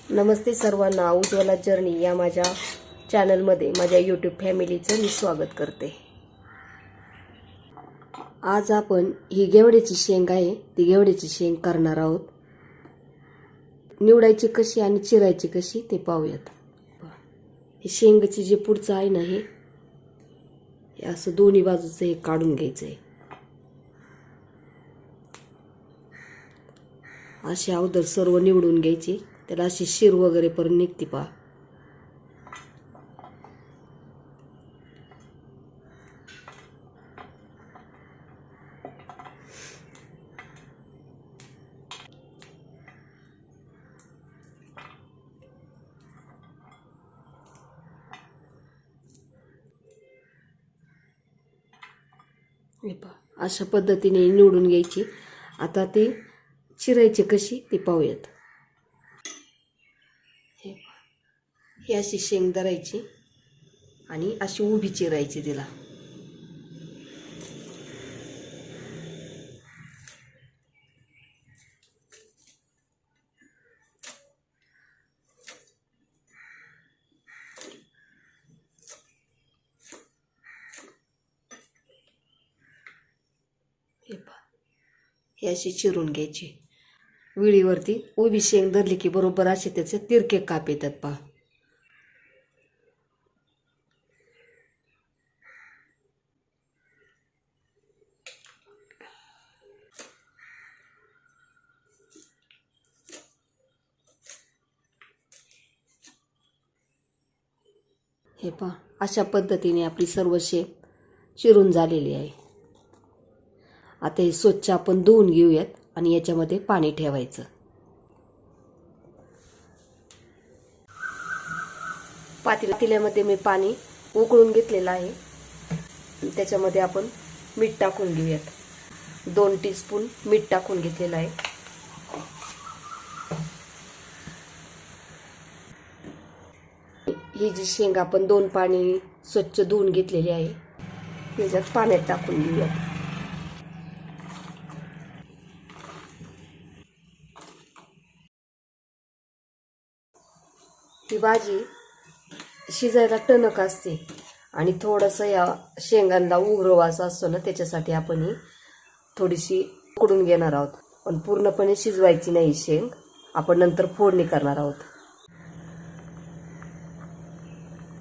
नमस्ते सर्वांना, उज्ज्वला जर्नी या माझ्या चॅनलमध्ये माझ्या यूट्यूब फॅमिलीचं मी स्वागत करते। आज आपण ही घेवड्याची शेंग आहे ती घेवड्याची शेंग करणार आहोत। निवडायची कशी आणि चिरायची कशी ते पाहूयात। हे शेंगाची जे पुढचं आहे ना हे असं दोन्ही बाजूचं हे काढून घ्यायचं आहे। अशी अगोदर सर्व निवडून घ्यायची, त्याला अशी शिर वगैरे पण निघते पहा। हे पहा अशा पद्धतीने निवडून घ्यायची। आता ती चिरायची कशी ते पाहूयात। ही अशी शेंग धरायची आणि अशी उभी चिरायची तिला। हे पहा ही अशी चिरून घ्यायची। विळीवरती उभी शेंग धरली की बरोबर असे त्याचे तिरके काप येतात पहा। हे पहा अशा पद्धतीने आपली सर्व शेंग चिरून झालेली आहे। आता हे स्वच्छ आपण धुवून घेऊयात आणि याच्यामध्ये पाणी ठेवायचं। पातेल्यामध्ये मी पाणी उकळून घेतलेलं आहे, त्याच्यामध्ये आपण मीठ टाकून घेऊयात। 2 टीस्पून मीठ टाकून घेतलेलं आहे। ही जी शेंग आपण 2 पाणी स्वच्छ धुवून घेतलेली आहे त्याच्यात पाण्यात टाकून घेऊयात। ही भाजी शिजायला टणक असते आणि थोडंसं या शेंगांना उग्र वास असतो ना, त्याच्यासाठी आपण ही थोडीशी उकडून घेणार आहोत। पण पूर्णपणे शिजवायची नाही शेंग, आपण नंतर फोडणी करणार आहोत।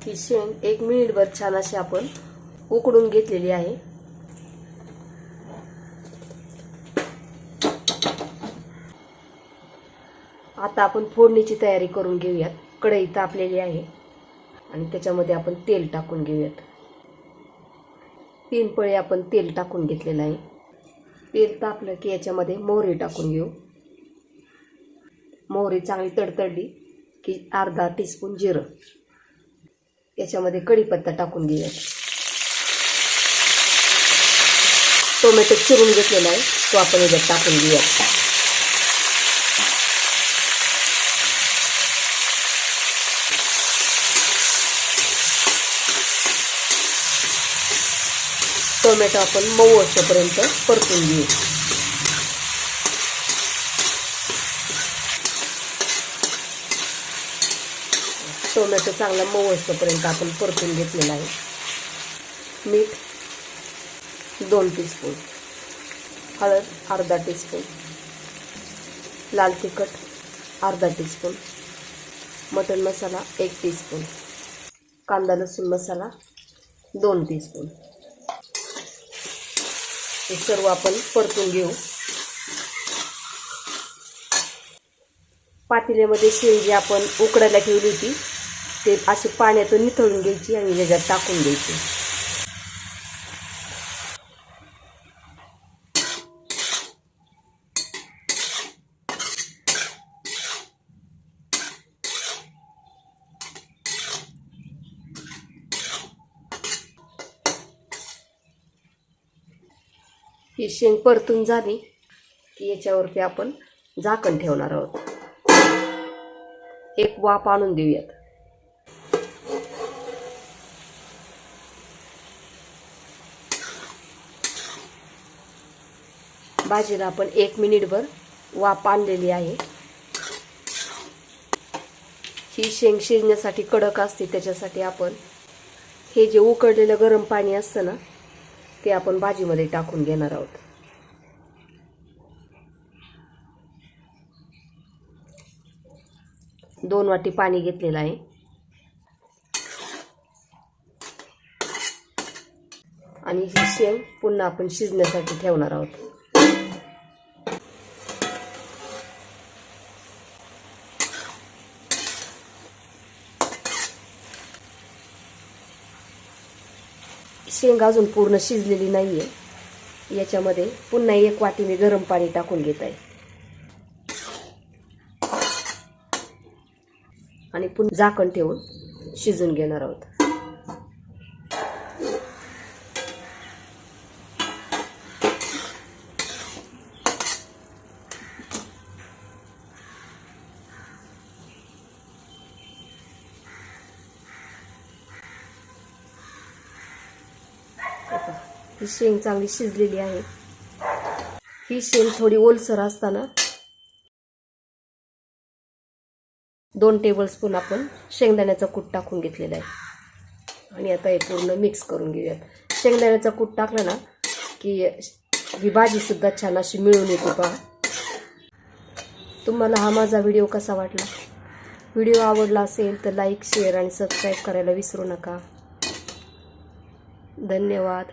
ही शेंग 1 मिनिटभर छान अशी आपण उकडून घेतलेली आहे। आता आपण फोडणीची तयारी करून घेऊयात। कढई तापलेली आहे आणि त्याच्यामध्ये आपण तेल टाकून घेऊयात। 3 पळी आपण तेल टाकून घेतलेलं आहे। तेल तापलं की याच्यामध्ये मोहरी टाकून घेऊ। मोहरी चांगली तडतडली की अर्धा टीस्पून जिरं, याच्यामध्ये कढीपत्ता टाकून घेऊयात। टोमॅटो चिरून घेतलेला आहे तो आपण याच्यात टाकून घेऊयात। टोमॅटो आपण मऊ होईपर्यंत परतून घेऊ। टोमॅटो चांगला मऊ होईपर्यंत आपण परतून घेतलेला आहे। मीठ 2 टीस्पून, हळद अर्धा टीस्पून, लाल तिखट अर्धा टीस्पून, मटन मसाला 1 टीस्पून, कांदा लसूण मसाला 2 टीस्पून। हे सर्व आपण परतून घेऊ। पातेल्यामध्ये शेंग जी आपण उकडायला ठेवली होती ते अशी पाण्यातून निथळून घ्यायची आणि याच्यात टाकून द्यायची। ही शेंग परतून झाली की याच्यावरती आपण झाकण ठेवणार आहोत। एक वाफ आणून देऊयात। भाजीला आपण 1 मिनिटभर वाफ आणलेली आहे। ही शेंग शिजण्यासाठी कडक असते, त्याच्यासाठी आपण हे जे उकळलेलं गरम पाणी असतं ना ते आपण भाजीमध्ये टाकून घेणार आहोत. दोन वाटी पाणी घेतलेलं आहे आणि ही शेंग पुन्हा आपण शिजण्यासाठी ठेवणार आहोत. शेंग अजून पूर्ण शिजलेली नाहीये, याच्यामध्ये पुन्हा 1 वाटी मी गरम पाणी टाकून घेत आहे आणि पुन्हा झाकण ठेवून शिजून घेणार आहोत. ही शेंग चांगली शिजलेली आहे. ही शेंग थोडी ओलसर असताना 2 टेबलस्पून आपण शेंगदाण्याचा कूट टाकून घेतलेला आहे आणि आता हे पूर्ण मिक्स करून घेऊयात. शेंगदाण्याचा कूट टाकला ना की ही भाजी सुद्धा छान अशी मिळून येते. पहा, तुम्हाला हा माझा व्हिडिओ कसा वाटला? व्हिडिओ आवडला असेल तर लाईक, शेअर आणि सबस्क्राईब करायला विसरू नका. धन्यवाद.